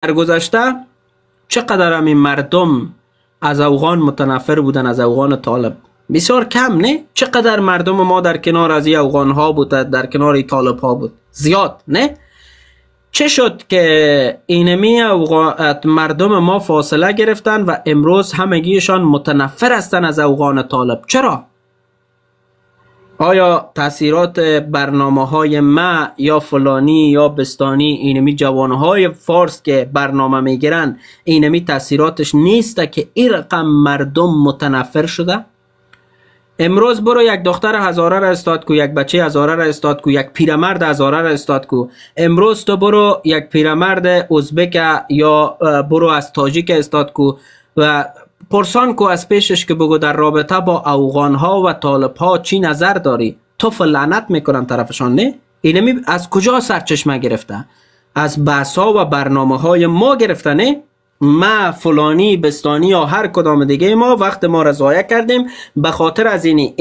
در گذشته چقدر همین مردم از افغان متنفر بودن، از افغان طالب. بسیار کم نه؟ چقدر مردم ما در کنار از این افغان ها بود، در کنار این طالب ها بود؟ زیاد نه؟ چه شد که اینمی مردم ما فاصله گرفتن و امروز همگیشان متنفر هستند از افغان طالب؟ چرا؟ آیا تاثیرات برنامه های ما یا فلانی یا بستانی اینمی جوانهای فارس که برنامه میگیرن اینمی تاثیراتش نیست که این رقم مردم متنفر شده؟ امروز برو یک دختر هزاره را استاد کو، یک بچه هزاره را استاد کو، یک پیرمرد هزاره را استاد کو. امروز تو برو یک پیرمرد ازبک یا برو از تاجیک استاد کو و پرسان کو از پیشش که بگو در رابطه با افغان ها و طالب ها چی نظر داری؟ تو لعنت میکنن طرفشان نه؟ اینمی از کجا سرچشمه گرفته؟ از بحث ها و برنامه های ما گرفته نه؟ ما فلانی بستانی یا هر کدام دیگه ما وقت ما را ضایع کردیم به خاطر از اینی